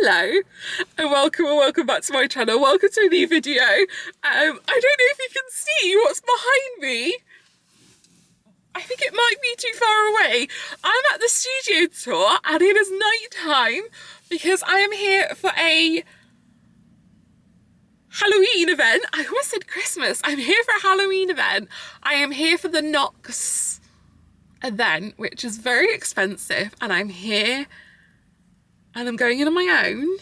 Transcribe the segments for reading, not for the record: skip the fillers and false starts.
Hello and welcome back to my channel. Welcome to a new video. I don't know if you can see what's behind me. I think it might be too far away. I'm at the studio tour and it is night time because I am here for a Halloween event. I almost said Christmas. I'm here for a Halloween event. I am here for the NOX event, which is very expensive, and I'm here and I'm going in on my own.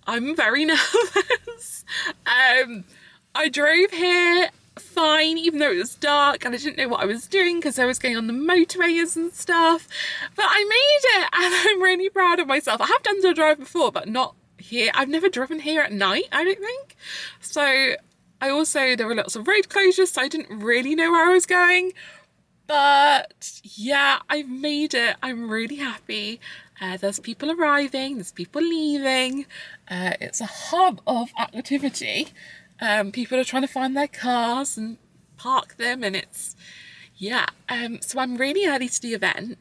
I'm very nervous. I drove here fine, even though it was dark and I didn't know what I was doing because I was going on the motorways and stuff, but I made it and I'm really proud of myself. I have done the drive before, but not here. I've never driven here at night, I don't think. So there were lots of road closures, so I didn't really know where I was going. But yeah, I've made it. I'm really happy. There's people arriving, there's people leaving. It's a hub of activity. People are trying to find their cars and park them, and it's, yeah. So I'm really early to the event.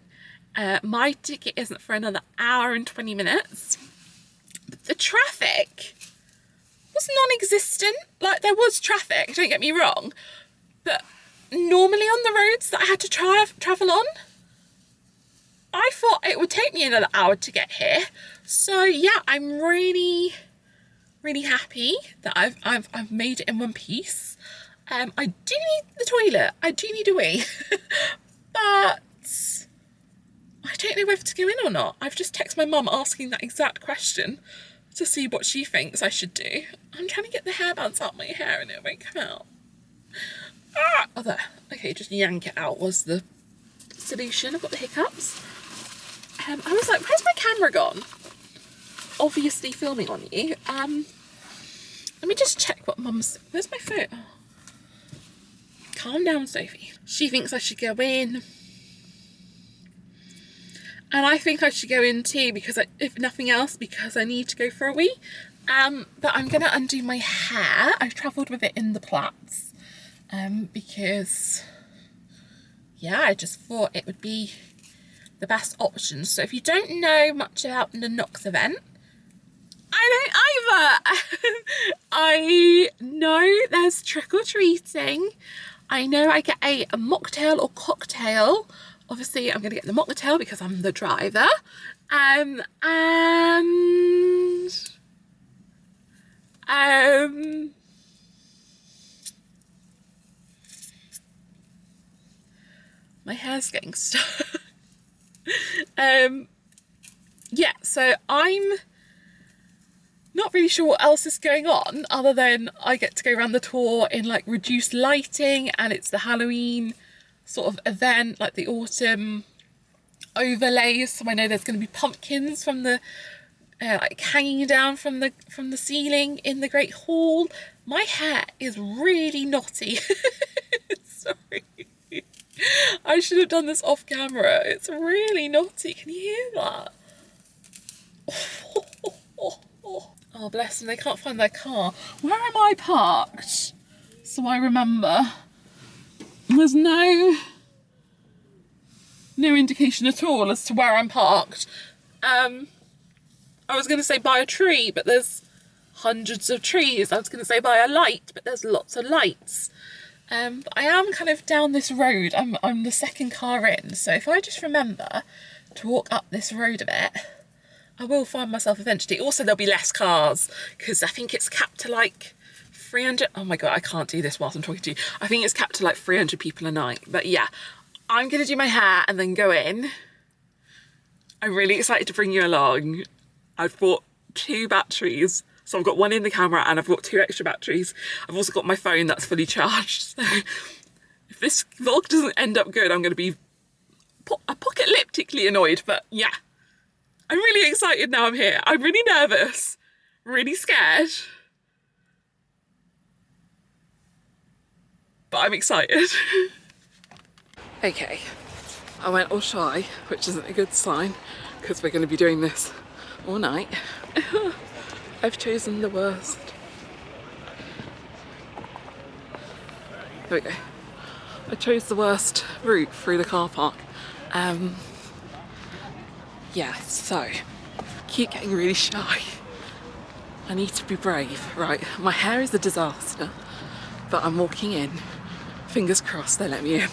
My ticket isn't for another hour and 20 minutes. The traffic was non-existent. Like, there was traffic, don't get me wrong, but normally on the roads that I had to travel on, I thought it would take me another hour to get here. So yeah, I'm really happy that I've made it in one piece. I do need the toilet. I do need a wee, but I don't know whether to go in or not. I've just texted my mum asking that exact question to see what she thinks I should do. I'm trying to get the hairbands out my hair and it won't come out. Oh, there. Okay, just yank it out was the solution. I've got the hiccups. I was like, where's my camera gone? Obviously filming on you. Let me just check what mum's... Where's my phone? Oh. Calm down, Sophie. She thinks I should go in. And I think I should go in too, because if nothing else, because I need to go for a wee. But I'm going to undo my hair. I've travelled with it in the plaits. Because, yeah, I just thought it would be the best option. So if you don't know much about the NOX event, I don't either. I know there's trick-or-treating. I know I get a mocktail or cocktail. Obviously, I'm going to get the mocktail because I'm the driver. And my hair's getting stuck. Yeah, so I'm not really sure what else is going on other than I get to go around the tour in like reduced lighting, and it's the Halloween sort of event, like the autumn overlays. So I know there's going to be pumpkins from the like hanging down from the ceiling in the Great Hall. My hair is really knotty. Sorry. I should have done this off camera. It's really knotty. Can you hear that? Oh, bless them. They can't find their car. Where am I parked? So I remember. There's no indication at all as to where I'm parked. I was going to say by a tree, but there's hundreds of trees. I was going to say by a light, but there's lots of lights. But I am kind of down this road. I'm the second car in, so if I just remember to walk up this road a bit, I will find myself eventually. Also, there'll be less cars because I think it's capped to like 300. Oh my god, I can't do this whilst I'm talking to you. I think it's capped to like 300 people a night. But yeah, I'm gonna do my hair and then go in. I'm really excited to bring you along. I've bought 2 batteries. So I've got one in the camera and I've got 2 extra batteries. I've also got my phone that's fully charged. So if this vlog doesn't end up good, I'm going to be apocalyptically annoyed. But yeah, I'm really excited now I'm here. I'm really nervous, really scared. But I'm excited. Okay, I went all shy, which isn't a good sign because we're going to be doing this all night. I've chosen the worst. There we go. I chose the worst route through the car park. Yeah, so, keep getting really shy. I need to be brave. Right, my hair is a disaster, but I'm walking in. Fingers crossed they let me in.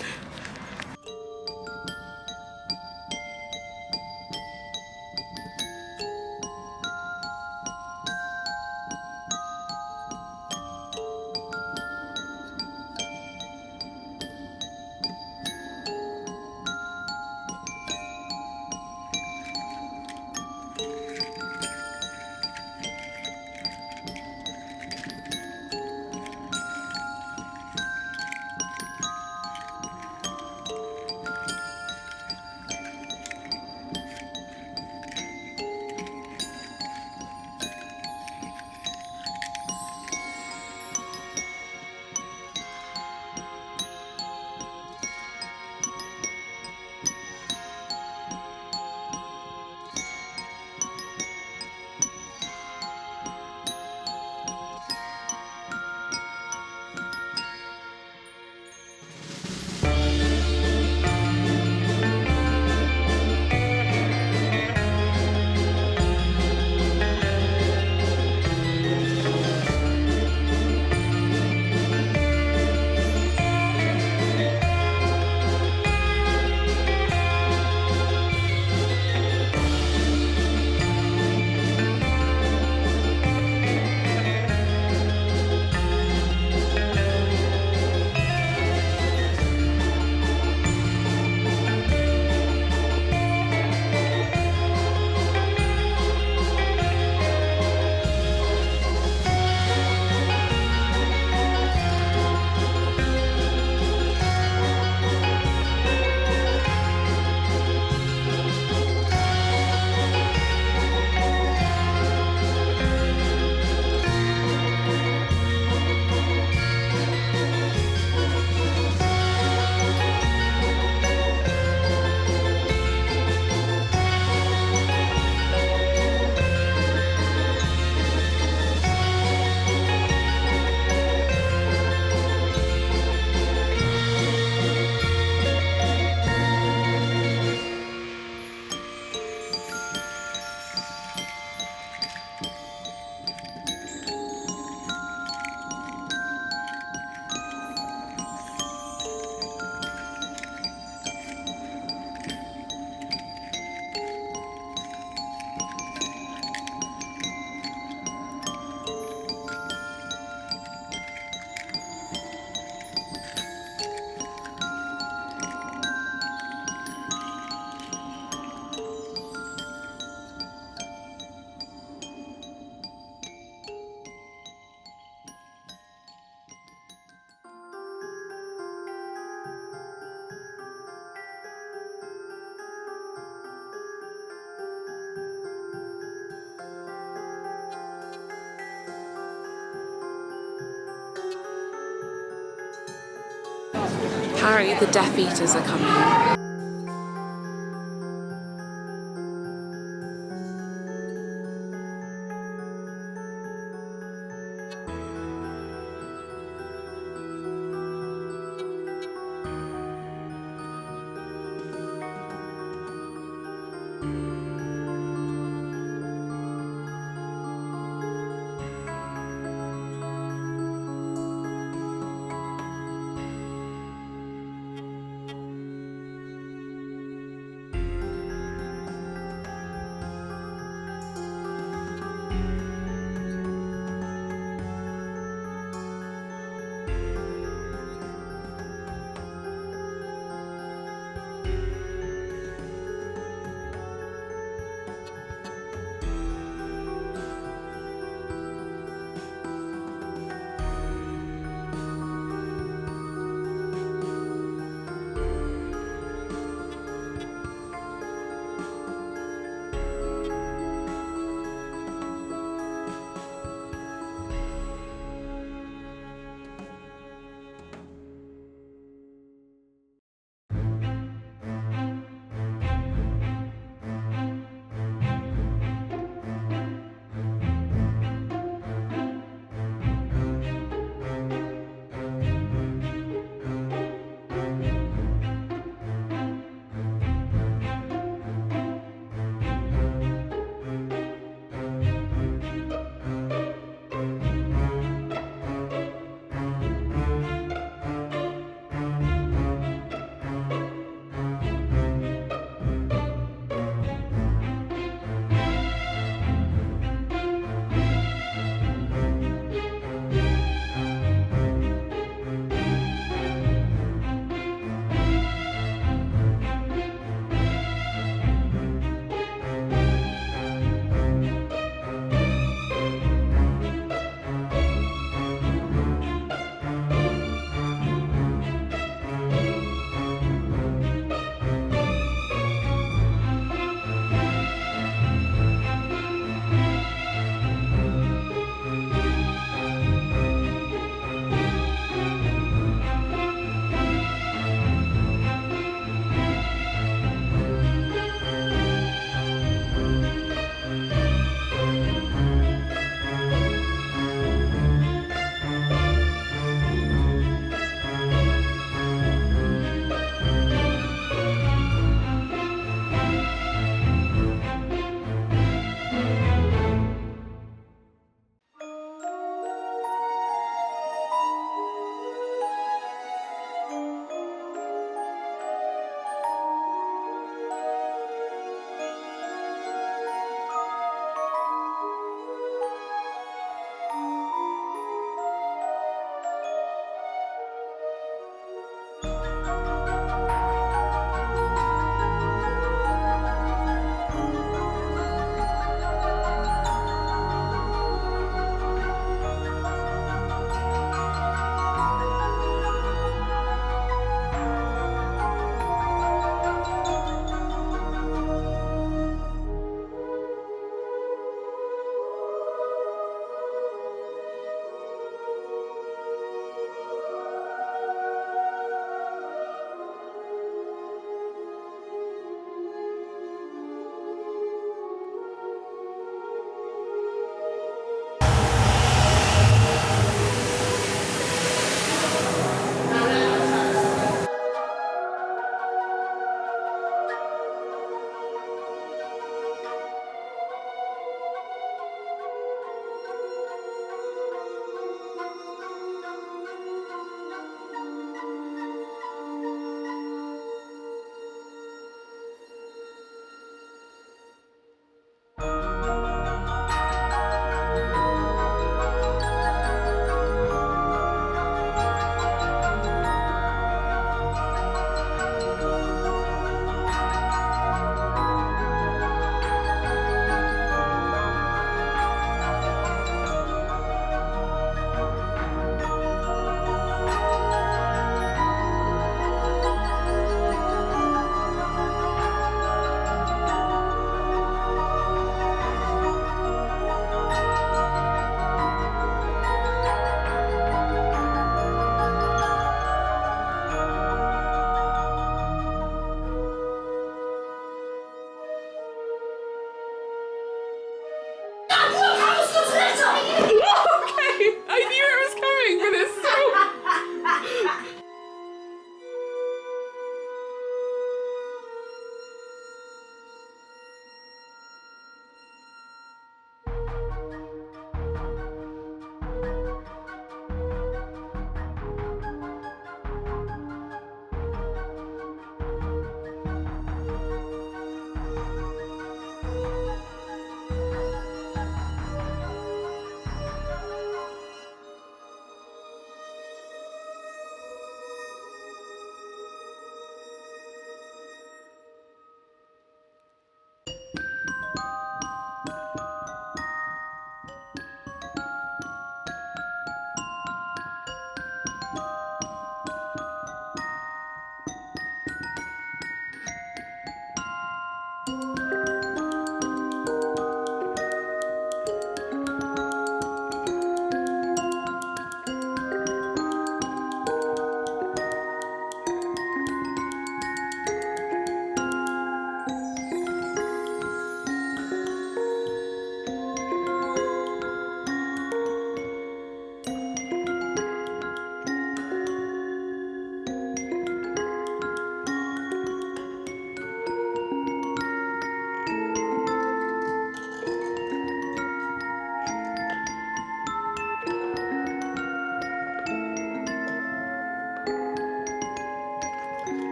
Harry, the Deatheaters are coming.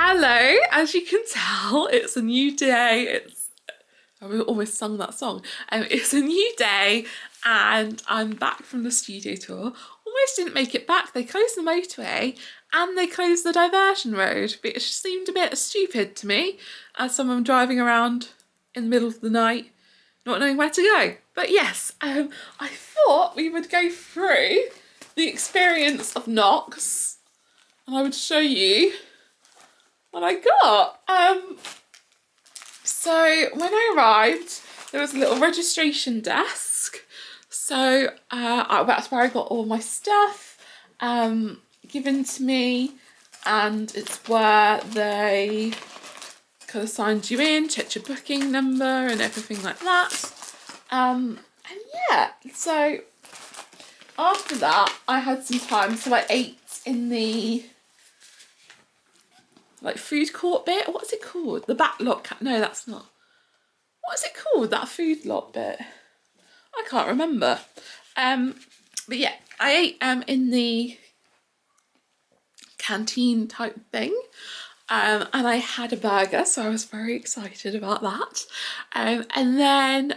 Hello, as you can tell, it's a new day. I always sung that song. It's a new day and I'm back from the studio tour. Almost didn't make it back. They closed the motorway and they closed the diversion road, which seemed a bit stupid to me as someone driving around in the middle of the night, not knowing where to go. But yes, I thought we would go through the experience of NOX and I would show you what I got. So when I arrived, there was a little registration desk. So that's where I got all my stuff given to me, and it's where they kind of signed you in, checked your booking number and everything like that. And yeah, so after that I had some time, so I ate in the like food court bit. What's it called? The back lot? No, that's not. What is it called? That food lot bit? I can't remember. But yeah, I ate in the canteen type thing. And I had a burger, so I was very excited about that. And then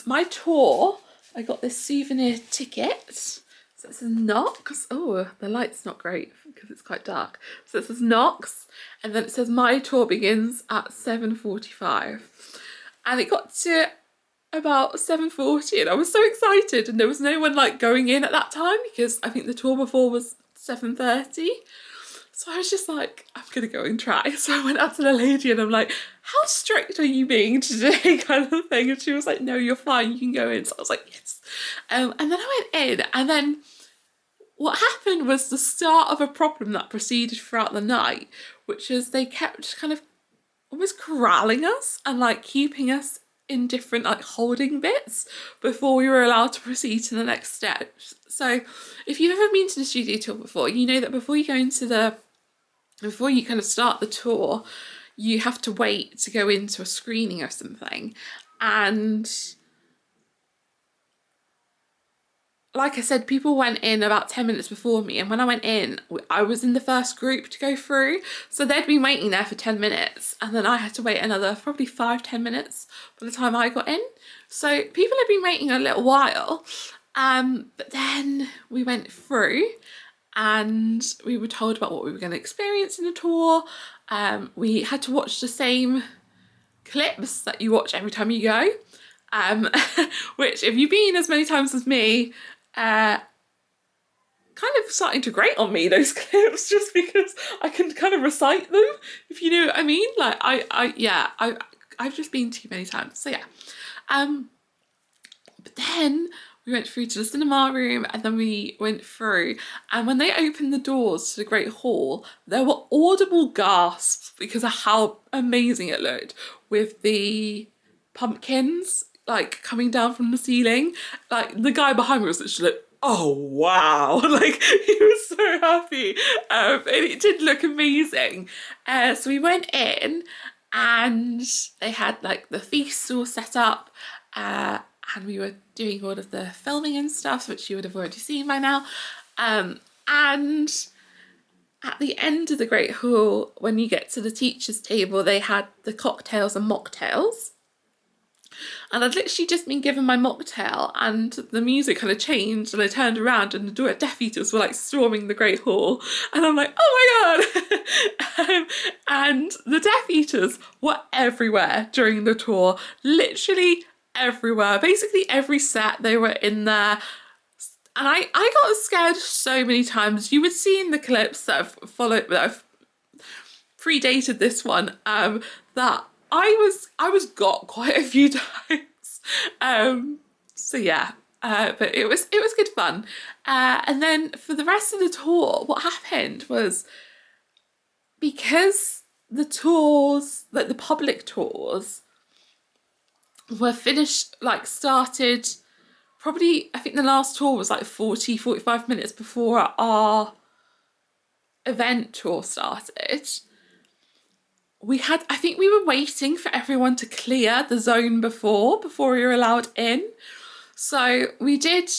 my tour, I got this souvenir ticket. So it says NOX. Oh, the light's not great because it's quite dark. So it says NOX, and then it says my tour begins at 7:45. And it got to about 7:40 and I was so excited, and there was no one like going in at that time because I think the tour before was 7:30. So I was just like, I'm gonna go and try. So I went up to the lady and I'm like, how strict are you being today, kind of thing? And she was like, no, you're fine, you can go in. So I was like, yes. And then I went in, and then what happened was the start of a problem that proceeded throughout the night, which is they kept kind of almost corralling us and like keeping us in different like holding bits before we were allowed to proceed to the next steps. So if you've ever been to the studio tour before, you know that before you kind of start the tour, you have to wait to go into a screening of something. And like I said, people went in about 10 minutes before me, and when I went in, I was in the first group to go through. So they'd been waiting there for 10 minutes, and then I had to wait another probably 5-10 minutes by the time I got in. So people had been waiting a little while, but then we went through and we were told about what we were going to experience in the tour. We had to watch the same clips that you watch every time you go, which if you've been as many times as me, kind of starting to grate on me, those clips, just because I can kind of recite them, if you know what I mean. Like I've just been too many times, so yeah. But then we went through to the cinema room, and then we went through, and when they opened the doors to the Great Hall, there were audible gasps because of how amazing it looked, with the pumpkins like coming down from the ceiling. Like the guy behind me was literally like, oh wow, like he was so happy, and it did look amazing. So we went in and they had like the feast all set up, and we were doing all of the filming and stuff, which you would have already seen by now. And at the end of the Great Hall, when you get to the teacher's table, they had the cocktails and mocktails. And I'd literally just been given my mocktail, and the music kind of changed, and I turned around and the Deatheaters were like storming the Great Hall, and I'm like, oh my god. And the Deatheaters were everywhere during the tour, literally everywhere. Basically every set they were in there, and I got scared so many times. You would see in the clips that have predated this one, that I was got quite a few times. So yeah, but it was good fun. And then for the rest of the tour, what happened was, because the tours, like the public tours, were finished, like started probably, I think the last tour was like 40-45 minutes before our event tour started. I think we were waiting for everyone to clear the zone before we were allowed in. So we did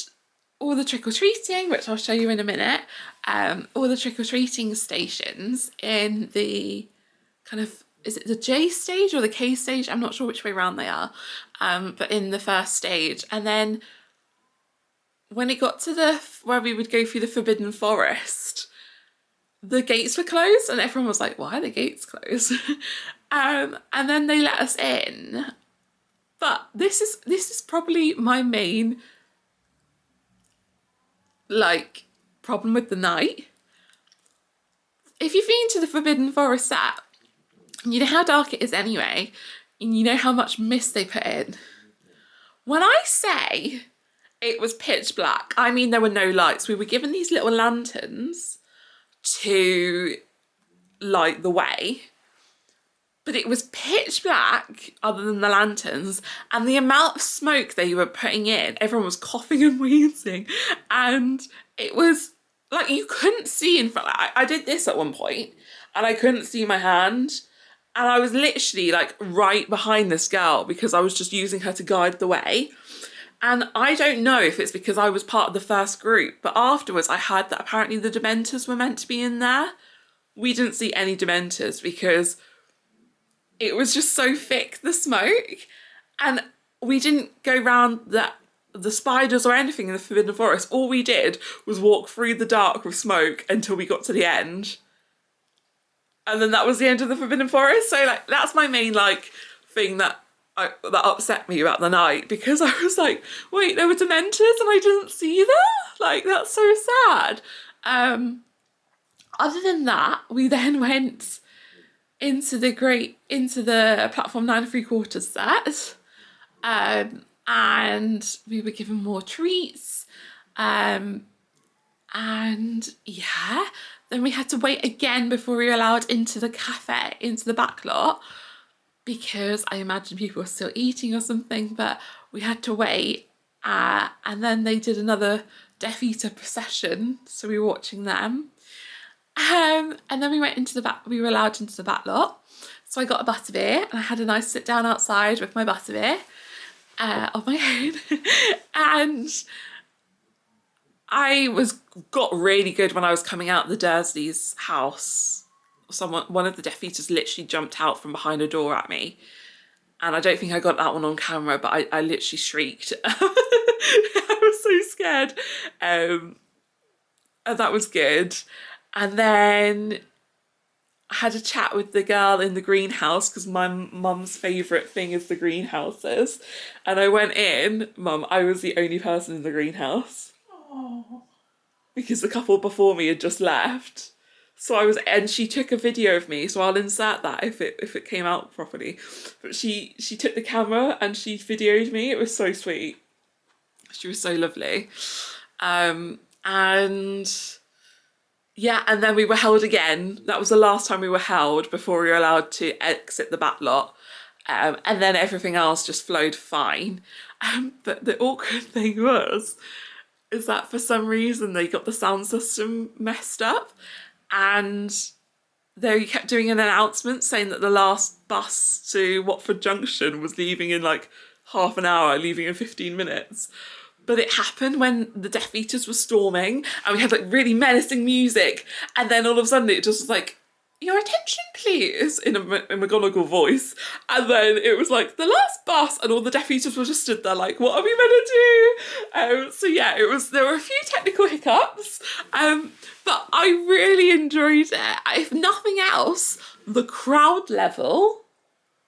all the trick-or-treating, which I'll show you in a minute, all the trick-or-treating stations in the kind of, is it the J stage or the K stage? I'm not sure which way around they are, but in the first stage. And then when it got to where we would go through the Forbidden Forest, the gates were closed and everyone was like, why are the gates closed? And then they let us in. But this is probably my main like problem with the night. If you've been to the Forbidden Forest set, you know how dark it is anyway, and you know how much mist they put in. When I say it was pitch black, I mean there were no lights. We were given these little lanterns to light the way, but it was pitch black other than the lanterns, and the amount of smoke they were putting in, everyone was coughing and wheezing, and it was like you couldn't see in front. I did this at one point and I couldn't see my hand, and I was literally like right behind this girl because I was just using her to guide the way. And I don't know if it's because I was part of the first group, but afterwards I heard that apparently the Dementors were meant to be in there. We didn't see any Dementors because it was just so thick, the smoke. And we didn't go round the spiders or anything in the Forbidden Forest. All we did was walk through the dark with smoke until we got to the end. And then that was the end of the Forbidden Forest. So like that's my main like thing that upset me about the night, because I was like, wait, there were Dementors and I didn't see them? Like, that's so sad. Other than that, we then went into the platform 9 3/4 set, and we were given more treats, and yeah, then we had to wait again before we were allowed into the cafe, into the back lot, because I imagine people were still eating or something, but we had to wait, and then they did another Death Eater procession, so we were watching them. And then we went into the back, we were allowed into the back lot. So I got a butterbeer and I had a nice sit down outside with my butterbeer on my own. And I got really good when I was coming out the Dursleys' house. One of the Death Eaters literally jumped out from behind a door at me. And I don't think I got that one on camera, but I literally shrieked. I was so scared. And that was good. And then I had a chat with the girl in the greenhouse, because my mum's favourite thing is the greenhouses. And I went in, Mum, I was the only person in the greenhouse. Oh. Because the couple before me had just left. So I was, and she took a video of me, so I'll insert that if it came out properly. But she took the camera and she videoed me. It was so sweet. She was so lovely. And yeah, and then we were held again. That was the last time we were held before we were allowed to exit the back lot. And then everything else just flowed fine. But the awkward thing is that for some reason they got the sound system messed up, and they kept doing an announcement saying that the last bus to Watford Junction was leaving in like half an hour, leaving in 15 minutes. But it happened when the Death Eaters were storming and we had like really menacing music, and then all of a sudden it just was like, your attention please, in a McGonagall voice, and then it was like the last bus, and all the Death Eaters were just stood there like, what are we meant to do? So yeah, there were a few technical hiccups, but I really enjoyed it. If nothing else, the crowd level,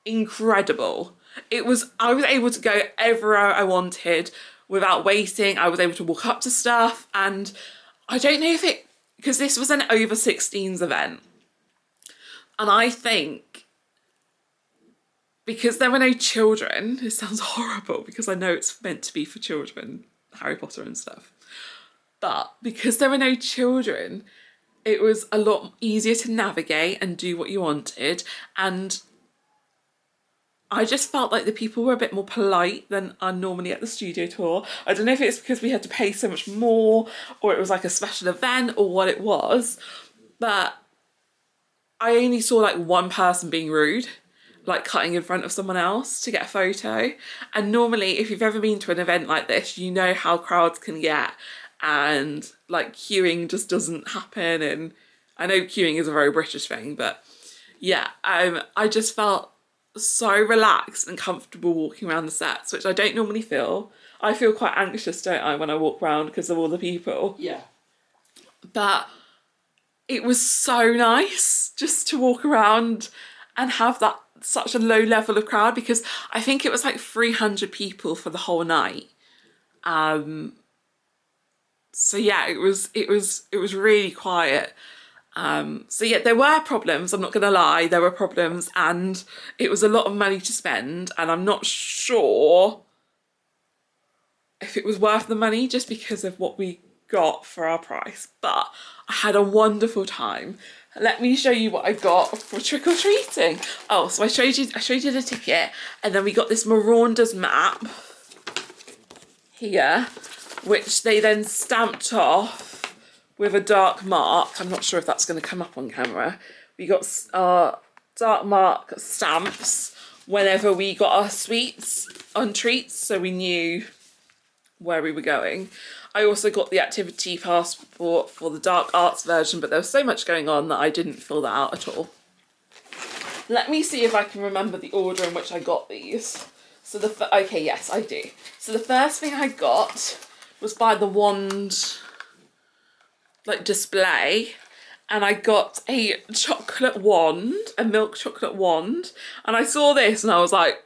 incredible. I was able to go everywhere I wanted without waiting. I was able to walk up to stuff, and I don't know because this was an over 16s event, and I think because there were no children, it sounds horrible because I know it's meant to be for children, Harry Potter and stuff, but because there were no children, it was a lot easier to navigate and do what you wanted, and I just felt like the people were a bit more polite than are normally at the studio tour. I don't know if it's because we had to pay so much more, or it was like a special event, or what it was, but I only saw like one person being rude, like cutting in front of someone else to get a photo. And normally, if you've ever been to an event like this, you know how crowds can get, and like queuing just doesn't happen. And I know queuing is a very British thing, but yeah, I just felt so relaxed and comfortable walking around the sets, which I don't normally feel. I feel quite anxious, don't I, when I walk around because of all the people. Yeah. But it was so nice just to walk around and have that such a low level of crowd, because I think it was like 300 people for the whole night. So yeah, it was really quiet. So yeah, there were problems, I'm not gonna lie, there were problems, and it was a lot of money to spend, and I'm not sure if it was worth the money just because of what we got for our price, but I had a wonderful time. Let me show you what I got for trick-or-treating. Oh, so I showed you the ticket, and then we got this Marauders map here, which they then stamped off with a dark mark. I'm not sure if that's going to come up on camera. We got our dark mark stamps whenever we got our sweets on treats, so we knew where we were going. I also got the activity passport for the dark arts version, but there was so much going on that I didn't fill that out at all. Let me see if I can remember the order in which I got these. So okay, yes, I do. So the first thing I got was by the wand, like, display, and I got a chocolate wand, a milk chocolate wand, and I saw this and I was like,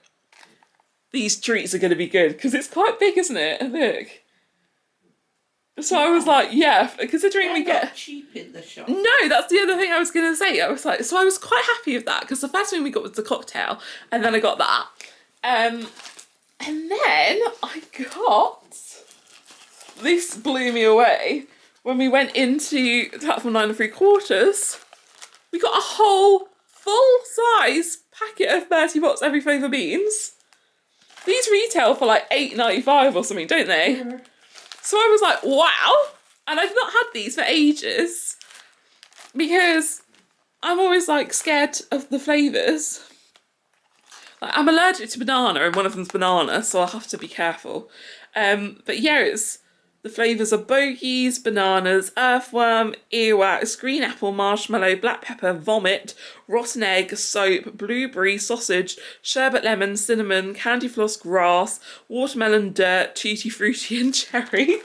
these treats are going to be good, because it's quite big, isn't it? And look. So I was like, yeah, considering we get... Not cheap in the shop. No, that's the other thing I was going to say. I was like, so I was quite happy with that, because the first thing we got was the cocktail, and then I got that. And then I got... This blew me away. When we went into platform 9 3/4, we got a whole full-size packet of Bertie Bott's Every Flavour beans. These retail for like $8.95 or something, don't they? Yeah. So I was like, wow. And I've not had these for ages because I'm always like scared of the flavours. Like, I'm allergic to banana, and one of them's banana, so I'll have to be careful. But yeah, the flavours are bogies, bananas, earthworm, earwax, green apple, marshmallow, black pepper, vomit, rotten egg, soap, blueberry, sausage, sherbet lemon, cinnamon, candy floss, grass, watermelon, dirt, tutti frutti and cherry.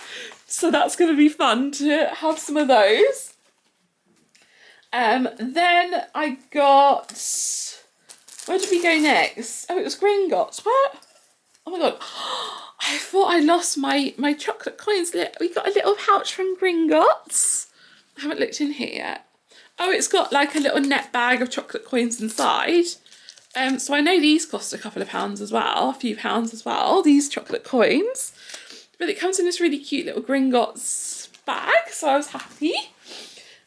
So that's going to be fun to have some of those. Then I got... Where did we go next? Oh, it was Gringotts. Where? Oh my god. I thought I lost my chocolate coins. We got a little pouch from Gringotts. I haven't looked in here yet. Oh, it's got like a little net bag of chocolate coins inside. So I know these cost a couple of pounds as well, a few pounds as well, these chocolate coins. But it comes in this really cute little Gringotts bag, so I was happy.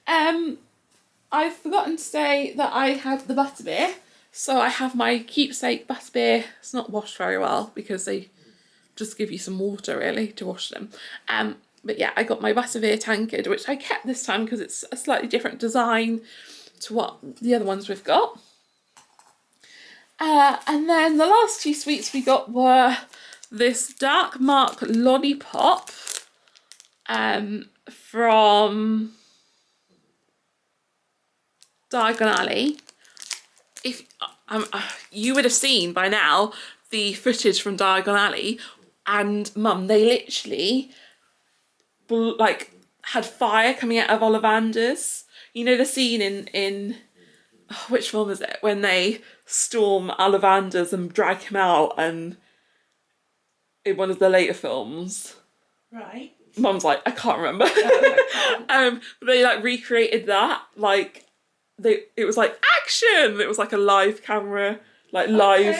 I've forgotten to say that I had the butterbeer. So I have my keepsake butterbeer. It's not washed very well because they just give you some water really to wash them. But yeah, I got my butterbeer tankard, which I kept this time because it's a slightly different design to what the other ones we've got. And then the last two sweets we got were this Dark Mark lollipop from Diagon Alley. If you would have seen by now the footage from Diagon Alley, and Mum, they literally like had fire coming out of Ollivander's. You know the scene in which film is it, when they storm Ollivander's and drag him out, and in one of the later films. Right. Mum's like, I can't remember. They like recreated that, like it was like action. It was like a live camera, like live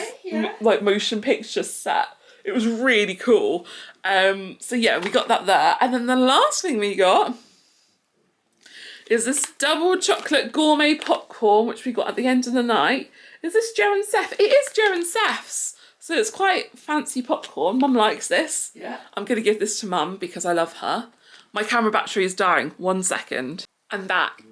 like motion picture set. It was really cool. So yeah, we got that there. And then the last thing we got is this double chocolate gourmet popcorn, which we got at the end of the night. Is this Joe and Seth? It is Joe and Seth's. So it's quite fancy popcorn. Mum likes this. Yeah. I'm going to give this to Mum because I love her. My camera battery is dying. 1 second. I'm back.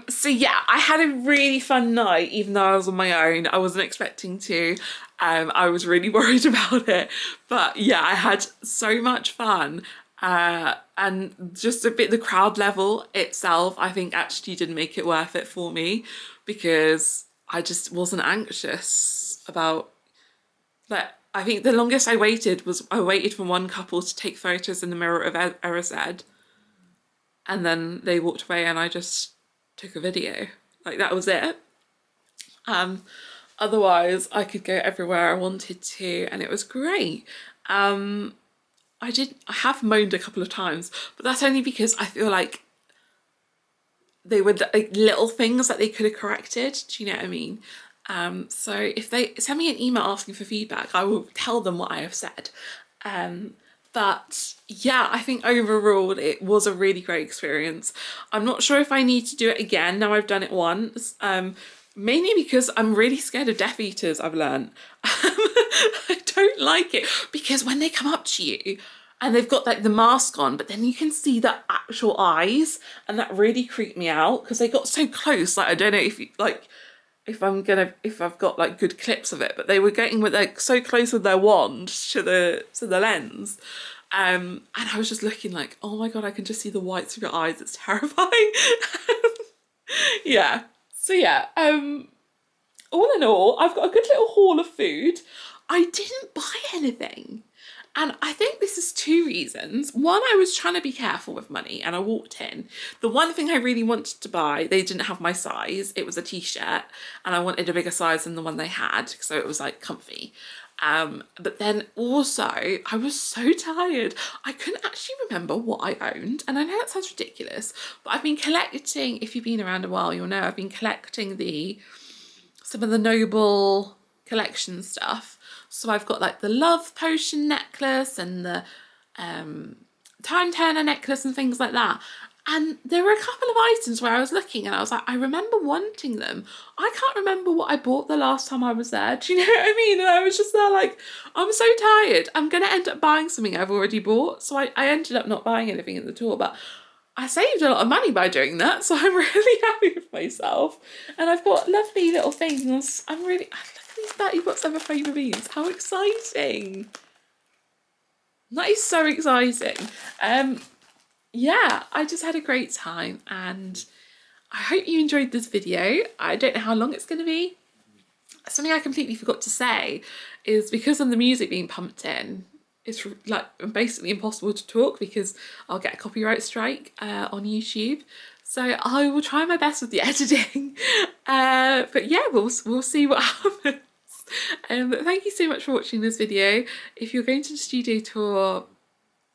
So yeah, I had a really fun night, even though I was on my own. I wasn't expecting to. I was really worried about it. But yeah, I had so much fun. And just a bit the crowd level itself, I think actually did make it worth it for me, because I just wasn't anxious about, like, I think the longest I waited was I waited for one couple to take photos in the mirror of Erised, and then they walked away and I just took a video. Like, that was it. Otherwise I could go everywhere I wanted to and it was great. I have moaned a couple of times, but that's only because I feel like they were like little things that they could have corrected. Do you know what I mean? So if they send me an email asking for feedback, I will tell them what I have said. But yeah, I think overall it was a really great experience. I'm not sure if I need to do it again now I've done it once. Mainly because I'm really scared of Deatheaters, I've learned. I don't like it because when they come up to you and they've got like the mask on, but then you can see the actual eyes, and that really creeped me out because they got so close. Like, I don't know if you, like, if I've got like good clips of it, but they were getting with like so close with their wand to the lens. And I was just looking like, oh my God, I can just see the whites of your eyes. It's terrifying. Yeah. So yeah, all in all, I've got a good little haul of food. I didn't buy anything. And I think this is two reasons. One, I was trying to be careful with money and I walked in. The one thing I really wanted to buy, they didn't have my size. It was a t-shirt and I wanted a bigger size than the one they had, so it was like comfy. But then also I was so tired. I couldn't actually remember what I owned. And I know that sounds ridiculous, but I've been collecting, if you've been around a while, you'll know I've been collecting some of the Noble collection stuff. So I've got like the Love Potion necklace and the Time Turner necklace and things like that. And there were a couple of items where I was looking and I was like, I remember wanting them. I can't remember what I bought the last time I was there. Do you know what I mean? And I was just there like, I'm so tired. I'm going to end up buying something I've already bought. So I ended up not buying anything at the tour, but I saved a lot of money by doing that. So I'm really happy with myself. And I've got lovely little things. Look at these 30 bucks ever favourite beans. How exciting. That is so exciting. Yeah, I just had a great time and I hope you enjoyed this video. I don't know how long it's going to be. Something I completely forgot to say is because of the music being pumped in, it's like basically impossible to talk because I'll get a copyright strike on YouTube. So I will try my best with the editing. But yeah, we'll see what happens. But thank you so much for watching this video. If you're going to the studio tour,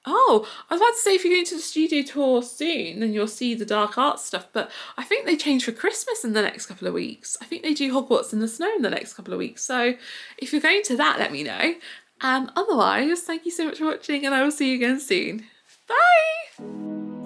oh, I was about to say if you're going to the studio tour soon, then you'll see the dark arts stuff, but I think they change for Christmas in the next couple of weeks. I think they do Hogwarts in the Snow in the next couple of weeks. So if you're going to that, let me know. Otherwise, thank you so much for watching and I will see you again soon. Bye!